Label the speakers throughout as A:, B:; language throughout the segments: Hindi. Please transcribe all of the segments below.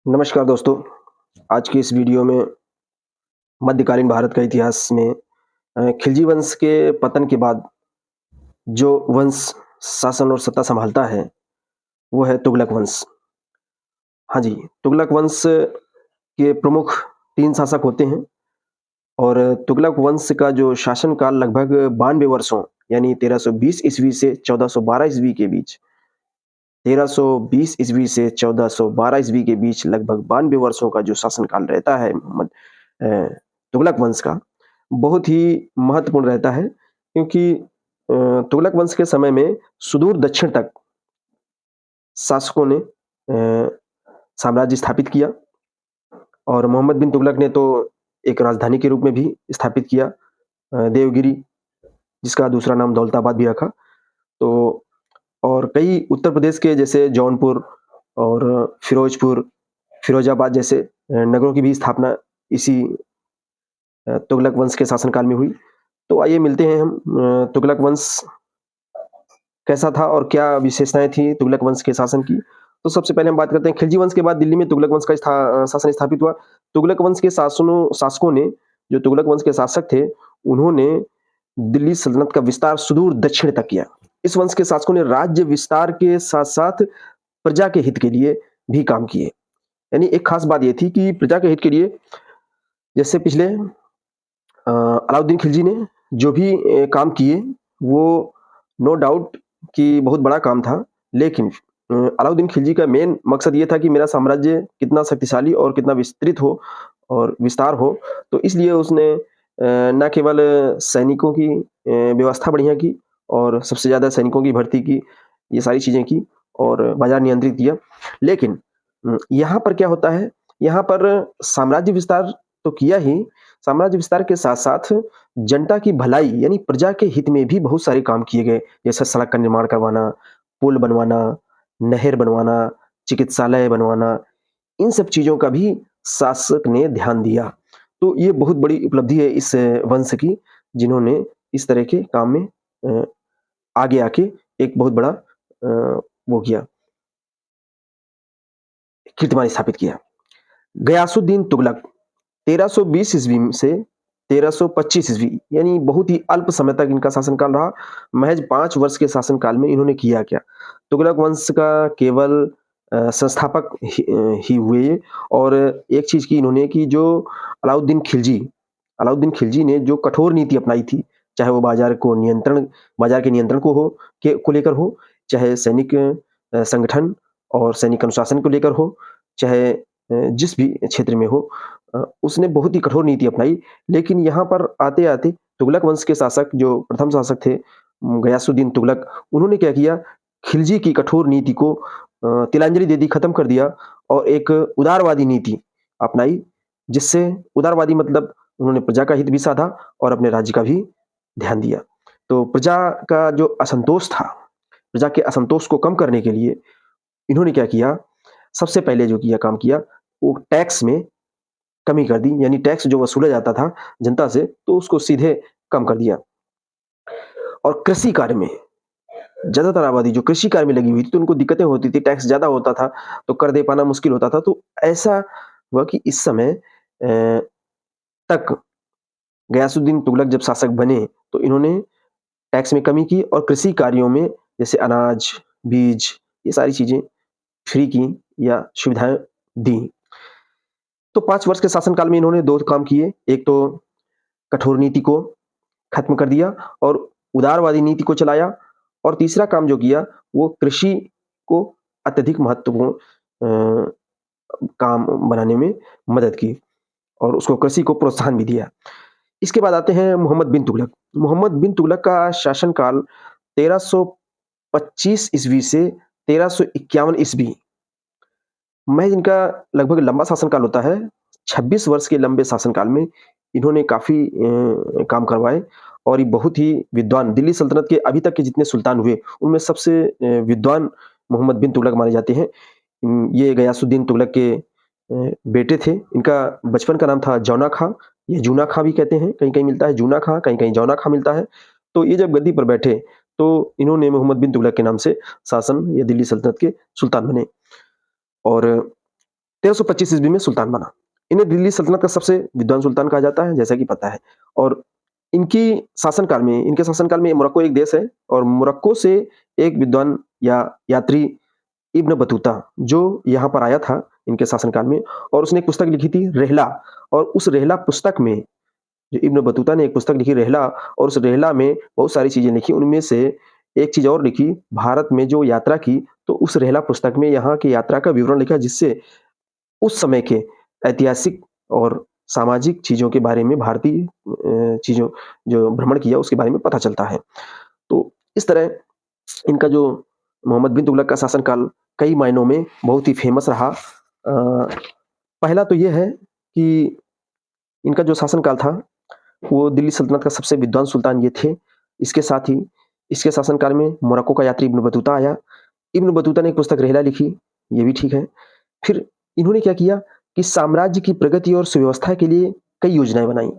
A: नमस्कार दोस्तों। आज की इस वीडियो में मध्यकालीन भारत का इतिहास में खिलजी वंश के पतन के बाद जो वंश शासन और सत्ता संभालता है, वो है तुगलक वंश। हाँ जी, तुगलक वंश के प्रमुख 3 शासक होते हैं और तुगलक वंश का जो शासनकाल लगभग 92 वर्षों यानी 1320 ईस्वी से 1412 ईस्वी के बीच 1320 ईस्वी से 1412 ईस्वी के बीच लगभग 92 वर्षों का जो शासनकाल रहता है अ, तुगलक वंश का, बहुत ही महत्वपूर्ण रहता है क्योंकि तुगलक वंश के समय में सुदूर दक्षिण तक शासकों ने साम्राज्य स्थापित किया और मोहम्मद बिन तुगलक ने तो एक राजधानी के रूप में भी स्थापित किया देवगिरी, जिसका दूसरा नाम दौलताबाद भी रखा। तो और कई उत्तर प्रदेश के जैसे जौनपुर और फिरोजपुर, फिरोजाबाद जैसे नगरों की भी स्थापना इसी तुगलक वंश के शासनकाल में हुई। तो आइए मिलते हैं हम तुगलक वंश कैसा था और क्या विशेषताएँ थी तुगलक वंश के शासन की। तो सबसे पहले हम बात करते हैं खिलजी वंश के बाद दिल्ली में तुगलक वंश का शासन स्थापित हुआ। तुगलक वंश के शासकों ने जो तुगलक वंश के शासक थे, उन्होंने दिल्ली सल्तनत का विस्तार सुदूर दक्षिण तक किया। इस वंश के शासकों ने राज्य विस्तार के साथ-साथ प्रजा के हित के लिए भी काम किए। यानी एक खास बात ये थी कि प्रजा के हित के लिए जैसे पिछले अलाउद्दीन खिलजी ने जो भी काम किए, वो नो डाउट कि बहुत बड़ा काम था। लेकिन अलाउद्दीन खिलजी का मेन मकसद ये था कि मेरा साम्राज्य कितना शक्तिशाली और कितना विस्तृत हो और विस्तार हो। तो इसलिए उसने ना केवल सैनिकों की व्यवस्था बढ़िया की और सबसे ज़्यादा सैनिकों की भर्ती की, ये सारी चीज़ें की और बाज़ार नियंत्रित किया। लेकिन यहाँ पर क्या होता है, यहाँ पर साम्राज्य विस्तार तो किया ही, साम्राज्य विस्तार के साथ-साथ जनता की भलाई यानी प्रजा के हित में भी बहुत सारे काम किए गए। जैसे सड़क का निर्माण करवाना, पुल बनवाना, नहर बनवाना, चिकित्सालय बनवाना, इन सब चीज़ों का भी शासक ने ध्यान दिया। तो ये बहुत बड़ी उपलब्धि है इस वंश की, जिन्होंने इस तरह के काम में अ, आगे आके एक बहुत बड़ा वो किया, कीर्तिमान स्थापित किया। गयासुद्दीन तुगलक 1320 ईस्वी से 1325 ईस्वी यानी बहुत ही अल्प समय तक इनका शासनकाल रहा। महज 5 वर्ष के शासनकाल में इन्होंने किया क्या? तुगलक वंश का केवल संस्थापक ही हुए ये और एक चीज़ की इन्होंने कि जो अलाउद्दीन खिलजी ने जो कठोर नीति अपनाई थी, चाहे वो बाज़ार के नियंत्रण को लेकर हो, चाहे सैनिक संगठन और सैनिक अनुशासन को लेकर हो, चाहे जिस भी क्षेत्र में हो, उसने बहुत ही कठोर नीति अपनाई। लेकिन यहाँ पर आते-आते तुगलक वंश के शासक जो प्रथम शासक थे गयासुद्दीन तुगलक, उन्होंने क्या किया, खिलजी की कठोर नीति को तिलांजलि दे दी, खत्म कर दिया और एक उदारवादी नीति अपनाई, जिससे उदारवादी मतलब उन्होंने प्रजा का हित भी साधा और अपने राज्य का भी ध्यान दिया। तो प्रजा का जो असंतोष था, प्रजा के असंतोष को कम करने के लिए इन्होंने क्या किया, सबसे पहले जो काम किया, वो टैक्स में कमी कर दी, यानी टैक्स जो वसूला जाता था जनता से, तो उसको सीधे कम कर दिया। और कृषि कार्य में ज़्यादातर आबादी जो कृषि कार्य में लगी हुई थी, तो उनको दिक्कतें होती थी, टैक्स ज़्यादा होता था, तो कर दे पाना मुश्किल होता था। तो ऐसा हुआ कि इस समय तक गयासुद्दीन तुगलक जब शासक बने, तो इन्होंने टैक्स में कमी की और कृषि कार्यों में जैसे अनाज, बीज, ये सारी चीज़ें फ्री की या सुविधाएँ दी। तो 5 वर्ष के शासनकाल में इन्होंने 2 काम किए, एक तो कठोर नीति को खत्म कर दिया और उदारवादी नीति को चलाया और तीसरा काम जो किया, वो कृषि को अत्यधिक महत्वपूर्ण काम बनाने में मदद की और उसको कृषि को प्रोत्साहन भी दिया। इसके बाद आते हैं मोहम्मद बिन तुगलक। मोहम्मद बिन तुगलक का शासनकाल 1325 ईस्वी से 1351 ईस्वी, महज़ इनका लगभग लंबा शासनकाल होता है। 26 वर्ष के लंबे शासनकाल में इन्होंने काफ़ी काम करवाए और ये बहुत ही विद्वान, दिल्ली सल्तनत के अभी तक के जितने सुल्तान हुए, उनमें सबसे विद्वान मोहम्मद बिन तुगलक माने जाते हैं। ये गयासुद्दीन तुगलक के बेटे थे। इनका बचपन का नाम था जौना खां, ये जूना खां भी कहते हैं, कहीं-कहीं मिलता है जूना खां, कहीं-कहीं जौना खां मिलता है। तो ये जब गद्दी पर बैठे, तो इन्होंने मोहम्मद बिन तुगलक के नाम से शासन या दिल्ली सल्तनत के सुल्तान बने और 1325 ईस्वी में सुल्तान बना। इन्हें दिल्ली सल्तनत का सबसे विद्वान सुल्तान कहा जाता है, जैसा कि पता है। और इनके शासनकाल में मोरक्को एक देश है, और मोरक्को से एक विद्वान या यात्री इब्न बतूता जो यहाँ पर आया था इनके शासनकाल में, और उसने एक पुस्तक लिखी थी रेहला। और उस रेहला पुस्तक में, जो इब्न बतूता ने एक पुस्तक लिखी रेहला, और उस रेहला में बहुत सारी चीजें लिखी। उनमें से एक चीज और लिखी, भारत में जो यात्रा की, तो उस रेहला पुस्तक में यहाँ की यात्रा का विवरण लिखा, जिससे उस समय के ऐतिहासिक और सामाजिक चीजों के बारे में, भारतीय चीजों जो भ्रमण किया उसके बारे में पता चलता है। तो इस तरह इनका जो मोहम्मद बिन तुगलक का शासनकाल कई मायनों में बहुत ही फेमस रहा। पहला तो ये है कि इनका जो शासनकाल था वो दिल्ली सल्तनत का सबसे विद्वान सुल्तान ये थे। इसके साथ ही इसके शासनकाल में मोरक्को का यात्री इब्न बतूता आया। इब्न बतूता ने एक पुस्तक रेहला लिखी, ये भी ठीक है। फिर इन्होंने क्या किया कि साम्राज्य की प्रगति और सुव्यवस्था के लिए कई योजनाएं बनाई।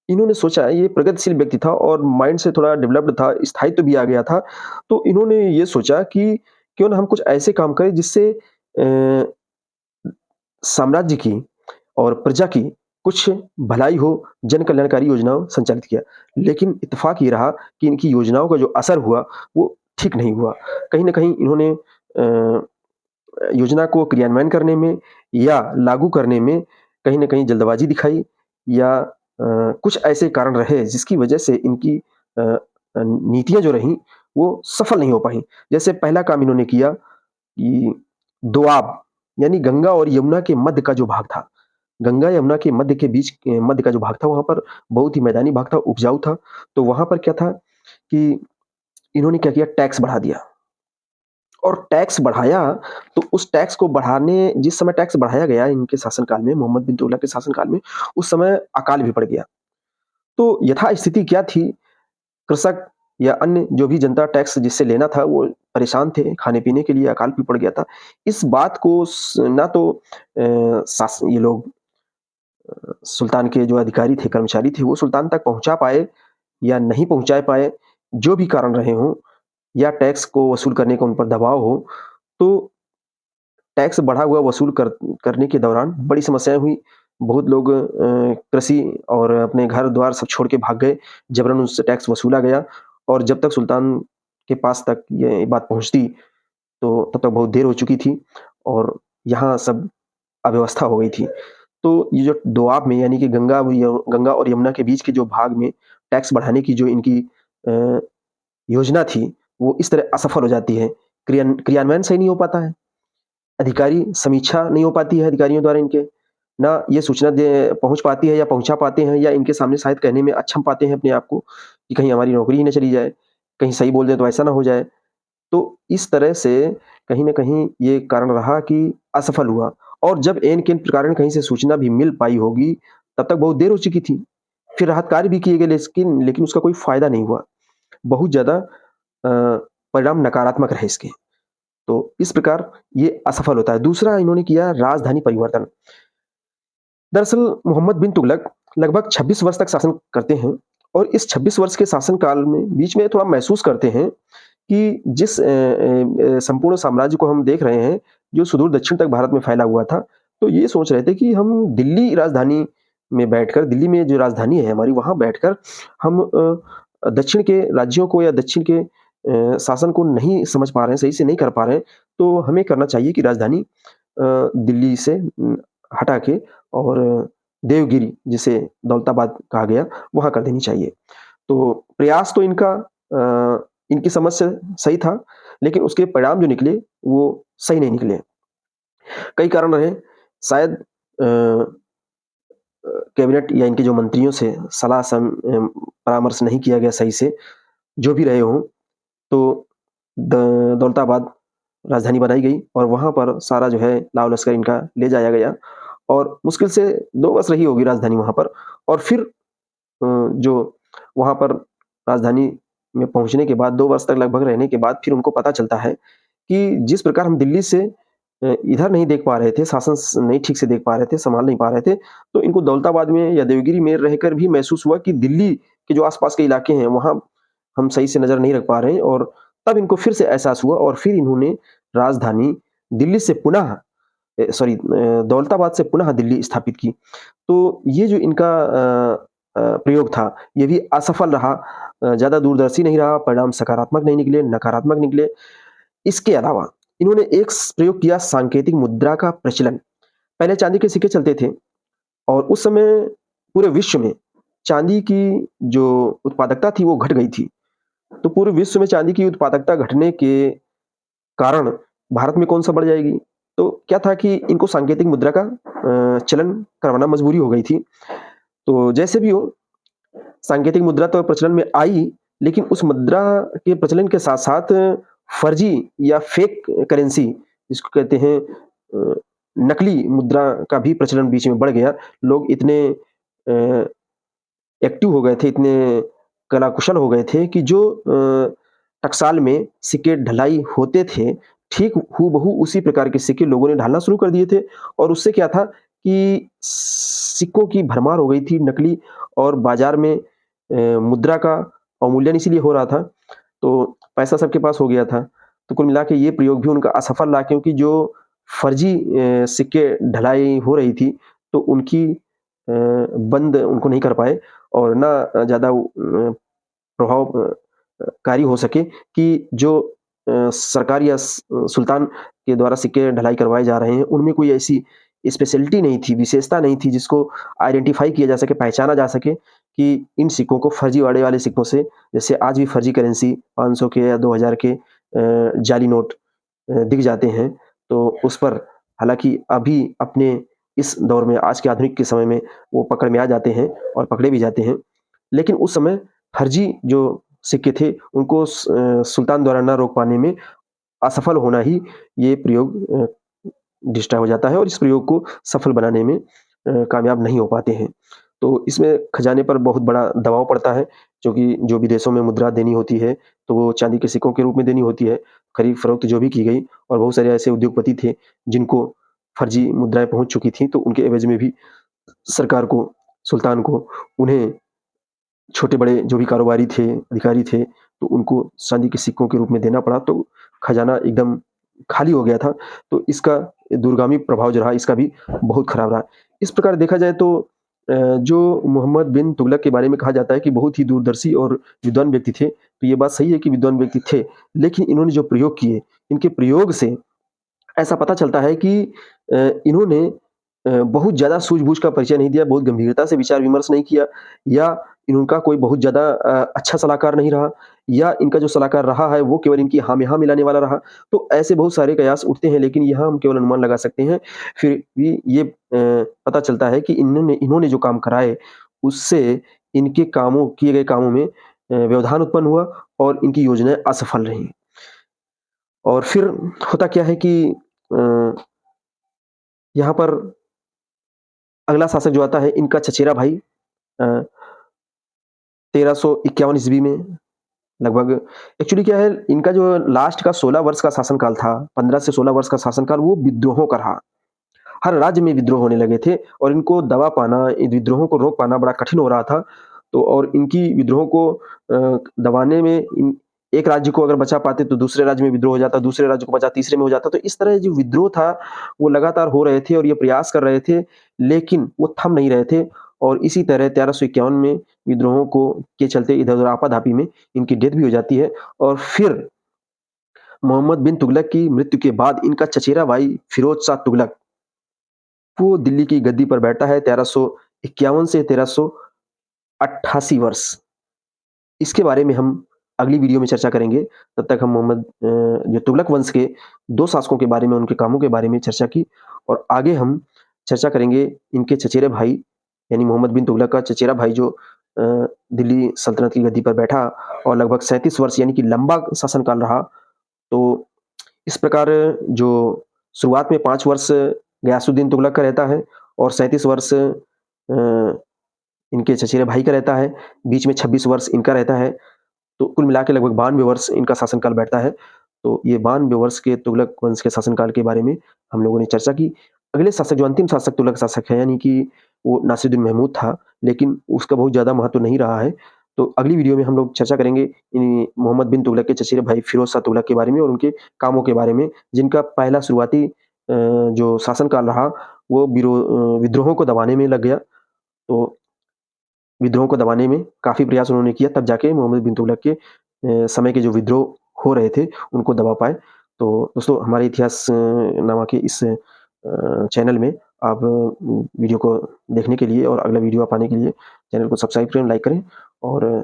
A: इन्होंने सोचा, ये प्रगतिशील व्यक्ति था और माइंड से थोड़ा डेवलप्ड था, स्थायित्व भी आ गया था। तो इन्होंने ये सोचा कि क्यों ना हम कुछ ऐसे काम करें जिससे साम्राज्य की और प्रजा की कुछ भलाई हो, जन कल्याणकारी योजनाओं संचालित किया। लेकिन इत्तेफाक ये रहा कि इनकी योजनाओं का जो असर हुआ वो ठीक नहीं हुआ। कहीं न कहीं इन्होंने योजना को क्रियान्वयन करने में या लागू करने में कहीं न कहीं जल्दबाजी दिखाई, या कुछ ऐसे कारण रहे जिसकी वजह से इनकी नीतियाँ जो रहीं वो सफल नहीं हो पाई। जैसे पहला काम इन्होंने किया कि दोआब, यानी गंगा और यमुना के मध्य का जो भाग था, गंगा यमुना के मध्य के बीच मध्य का जो भाग था, वहाँ पर बहुत ही मैदानी भाग था, उपजाऊ था। तो वहाँ पर क्या था कि इन्होंने क्या किया, टैक्स बढ़ा दिया। और टैक्स बढ़ाया, तो उस टैक्स को बढ़ाने जिस समय टैक्स बढ़ाया गया इनके शासनकाल में, मोहम्मद बिन तुगलक के शासनकाल में, उस समय अकाल भी पड़ गया। तो यथास्थिति क्या थी, कृषक या अन्य जो भी जनता टैक्स जिससे लेना था वो परेशान थे, खाने-पीने के लिए अकाल भी पड़ गया था। इस बात को ना तो ये लोग सुल्तान के जो अधिकारी थे, कर्मचारी थे, वो सुल्तान तक पहुँचा पाए या नहीं पहुँचा पाए, जो भी कारण रहे हों, या टैक्स को वसूल करने का उन पर दबाव हो, तो टैक्स बढ़ा हुआ वसूल करने के दौरान बड़ी समस्याएँ हुई। बहुत लोग कृषि और अपने घर-द्वार सब छोड़ के भाग गए, जबरन उनसे टैक्स वसूला गया, और जब तक सुल्तान के पास तक ये बात पहुँचती, तो तब तक बहुत देर हो चुकी थी और यहाँ सब अव्यवस्था हो गई थी। तो ये जो दोआब में, यानी कि गंगा और यमुना के बीच के जो भाग में टैक्स बढ़ाने की जो इनकी अ, योजना थी, वो इस तरह असफल हो जाती है। क्रियान्वयन सही नहीं हो पाता है। अधिकारी समीक्षा नहीं हो पाती है अधिकारियों द्वारा इनके, ना ये सूचना दे पहुँच पाती है या पहुँचा पाते हैं, या इनके सामने शायद कहने में अक्षम पाते हैं अपने आप को कि कहीं हमारी नौकरी ही ना चली जाए, कहीं सही बोल दें तो ऐसा ना हो जाए। तो इस तरह से कहीं न कहीं ये कारण रहा कि असफल हुआ, और जब ऐन के कारण कहीं से सूचना भी मिल पाई होगी, तब तक बहुत देर हो चुकी थी। फिर राहत कार्य भी किए गए, लेकिन लेकिन उसका कोई फ़ायदा नहीं हुआ। बहुत ज़्यादा परिणाम नकारात्मक रहे इसके। तो इस प्रकार ये असफल होता है। दूसरा इन्होंने किया राजधानी परिवर्तन। दरअसल मोहम्मद बिन तुगलक लगभग 26 वर्ष तक शासन करते हैं, और इस 26 वर्ष के शासनकाल में बीच में थोड़ा महसूस करते हैं कि जिस संपूर्ण साम्राज्य को हम देख रहे हैं, जो सुदूर दक्षिण तक भारत में फैला हुआ था, तो ये सोच रहे थे कि हम दिल्ली राजधानी में बैठकर, दिल्ली में जो राजधानी है हमारी, वहाँ बैठकर हम दक्षिण के राज्यों को या दक्षिण के शासन को नहीं समझ पा रहे हैं, सही से नहीं कर पा रहे हैं, तो हमें करना चाहिए कि राजधानी दिल्ली से हटा के और देवगिरी, जिसे दौलताबाद कहा गया, वहाँ कर देनी चाहिए। तो प्रयास तो इनकी समझ से सही था, लेकिन उसके परिणाम जो निकले, वो सही नहीं निकले। कई कारण रहे, शायद कैबिनेट या इनके जो मंत्रियों से परामर्श नहीं किया गया सही से, जो भी रहे हों, तो दौलताबाद राजधानी बनाई गई, और वहाँ पर सारा जो है लाव लश्कर इनका ले जाया गया, और मुश्किल से 2 वर्ष रही होगी राजधानी वहाँ पर। और फिर जो वहाँ पर राजधानी में पहुँचने के बाद 2 वर्ष तक लगभग रहने के बाद फिर उनको पता चलता है कि जिस प्रकार हम दिल्ली से इधर नहीं देख पा रहे थे, शासन नहीं ठीक से देख पा रहे थे, संभाल नहीं पा रहे थे, तो इनको दौलताबाद में या देवगिरी में रहकर भी महसूस हुआ कि दिल्ली के जो आस-पास के इलाके हैं, वहाँ हम सही से नज़र नहीं रख पा रहे हैं, और तब इनको फिर से एहसास हुआ, और फिर इन्होंने राजधानी दिल्ली से पुनः दौलताबाद से पुनः दिल्ली स्थापित की। तो ये जो इनका प्रयोग था, ये भी असफल रहा, ज़्यादा दूरदर्शी नहीं रहा, परिणाम सकारात्मक नहीं निकले, नकारात्मक निकले। इसके अलावा इन्होंने एक प्रयोग किया, सांकेतिक मुद्रा का प्रचलन। पहले चांदी के सिक्के चलते थे और उस समय पूरे विश्व में चांदी की जो उत्पादकता थी वो घट गई थी। तो पूरे विश्व में चांदी की उत्पादकता घटने के कारण भारत में कौन-सा बढ़ जाएगी? तो क्या था कि इनको सांकेतिक मुद्रा का चलन करवाना मजबूरी हो गई थी। तो जैसे भी हो, सांकेतिक मुद्रा तो प्रचलन में आई, लेकिन उस मुद्रा के प्रचलन के साथ-साथ फर्जी या फेक करेंसी, जिसको कहते हैं नकली मुद्रा का भी प्रचलन बीच में बढ़ गया। लोग इतने एक्टिव हो गए थे, इतने कलाकुशल हो गए थे कि जो टकसाल में सिक्के ढलाई होते थे, ठीक हूबहू उसी प्रकार के सिक्के लोगों ने ढालना शुरू कर दिए थे। और उससे क्या था कि सिक्कों की भरमार हो गई थी नकली, और बाज़ार में मुद्रा का अवमूल्यन इसीलिए हो रहा था, तो पैसा सबके पास हो गया था। तो कुल मिला के ये प्रयोग भी उनका असफल रहा, क्योंकि जो फर्जी सिक्के ढलाई हो रही थी, तो उनकी बंद उनको नहीं कर पाए, और ना ज़्यादा प्रभावकारी हो सके कि जो सरकार या सुल्तान के द्वारा सिक्के ढलाई करवाए जा रहे हैं, उनमें कोई ऐसी स्पेशलिटी नहीं थी, विशेषता नहीं थी जिसको आइडेंटिफ़ाई किया जा सके, पहचाना जा सके कि इन सिक्कों को फर्जीवाड़े वाले सिक्कों से, जैसे आज भी फर्जी करेंसी 500 के या 2000 के जाली नोट दिख जाते हैं, तो उस पर हालाँकि अभी अपने इस दौर में, आज के आधुनिक के समय में वो पकड़ में आ जाते हैं और पकड़े भी जाते हैं। लेकिन उस समय फर्जी जो सिक्के थे, उनको सुल्तान द्वारा ना रोक पाने में असफल होना ही ये प्रयोग डिस्टर्ब हो जाता है, और इस प्रयोग को सफल बनाने में कामयाब नहीं हो पाते हैं। तो इसमें खजाने पर बहुत बड़ा दबाव पड़ता है, क्योंकि जो विदेशों में मुद्रा देनी होती है, तो वो चांदी के सिक्कों के रूप में देनी होती है, खरीद-फरोख्त जो भी की गई, और बहुत सारे ऐसे उद्योगपति थे, जिनको फर्जी मुद्राएँ पहुँच चुकी थीं, तो उनके एवज़ में भी सरकार को, सुल्तान को, उन्हें छोटे-बड़े जो भी कारोबारी थे, अधिकारी थे, तो उनको चांदी के सिक्कों के रूप में देना पड़ा, तो खजाना एकदम खाली हो गया था। तो इसका दूरगामी प्रभाव जो रहा, इसका भी बहुत खराब रहा। इस प्रकार देखा जाए तो जो मोहम्मद बिन तुगलक के बारे में कहा जाता है कि बहुत ही दूरदर्शी और विद्वान व्यक्ति थे, तो ये बात सही है कि विद्वान व्यक्ति थे, लेकिन इन्होंने जो प्रयोग किए, इनके प्रयोग से ऐसा पता चलता है कि इन्होंने बहुत ज़्यादा सूझबूझ का परिचय नहीं दिया, बहुत गंभीरता से विचार-विमर्श नहीं किया, या इनका कोई बहुत ज़्यादा अच्छा सलाहकार नहीं रहा, या इनका जो सलाहकार रहा है वो केवल इनकी हाँ में हाँ मिलाने वाला रहा। तो ऐसे बहुत सारे कयास उठते हैं, लेकिन यहाँ हम केवल अनुमान लगा सकते हैं। फिर भी ये पता चलता है कि इन्होंने इन्होंने जो काम कराए, उससे इनके कामों, किए गए कामों में व्यवधान उत्पन्न हुआ, और इनकी योजनाएँ असफल रहीं। और फिर होता क्या है कि अ, यहाँ पर अगला शासक जो आता है, इनका चचेरा भाई, अ, 1351 ईस्वी में लगभग। एक्चुअली क्या है, इनका जो लास्ट का 16 वर्ष का शासनकाल था, 15 से 16 वर्ष का शासनकाल, वो विद्रोहों का रहा। हर राज्य में विद्रोह होने लगे थे, और इनको दबा पाना, इन विद्रोहों को रोक पाना बड़ा कठिन हो रहा था। तो और इनकी विद्रोहों को दबाने में, इन एक राज्य को अगर बचा पाते तो दूसरे राज्य में विद्रोह हो जाता, दूसरे राज्य को बचा तीसरे में हो जाता। तो इस तरह जो विद्रोह था, वो लगातार हो रहे थे, और ये प्रयास कर रहे थे, लेकिन वो थम नहीं रहे थे। और इसी तरह 1351 में विद्रोहों को के चलते इधर-उधर आपा-धापी में इनकी डेथ भी हो जाती है। और फिर मोहम्मद बिन तुगलक की मृत्यु के बाद इनका चचेरा भाई फिरोज़ शाह तुगलक, वो दिल्ली की गद्दी पर बैठा है 1351 से 1388 वर्ष। इसके बारे में हम अगली वीडियो में चर्चा करेंगे। तब तक हम जो तुगलक वंश के 2 शासकों के बारे में, उनके कामों के बारे में चर्चा की, और आगे हम चर्चा करेंगे इनके चचेरे भाई, यानी मोहम्मद बिन तुगलक का चचेरा भाई, जो दिल्ली सल्तनत की गद्दी पर बैठा और लगभग 37 वर्ष, यानी कि लंबा शासनकाल रहा। तो इस प्रकार जो शुरुआत में 5 वर्ष गयासुद्दीन तुगलक का रहता है, और 37 वर्ष इनके चचेरे भाई का रहता है, बीच में 26 वर्ष इनका रहता है। तो कुल मिला के लगभग 92 वर्ष इनका शासनकाल बैठता है। तो ये 92 वर्ष के तुगलक वंश के शासनकाल के बारे में हम लोगों ने चर्चा की। अगले शासक, जो अंतिम शासक तुगलक शासक है, यानी कि वो नासिरुद्दीन महमूद था, लेकिन उसका बहुत ज़्यादा महत्व नहीं रहा है। तो अगली वीडियो में हम लोग चर्चा करेंगे इन मोहम्मद बिन तुगलक के चचेरे भाई फिरोज़ शाह तुगलक के बारे में, और उनके कामों के बारे में, जिनका पहला शुरुआती जो शासनकाल रहा वो विद्रोहों को दबाने में लग गया। तो विद्रोह को दबाने में काफ़ी प्रयास उन्होंने किया, तब जाके मोहम्मद बिन तुगलक के समय के जो विद्रोह हो रहे थे, उनको दबा पाए। तो दोस्तों हमारे इतिहास नामा के इस चैनल में आप वीडियो को देखने के लिए और अगला वीडियो पाने के लिए चैनल को सब्सक्राइब करें, लाइक करें और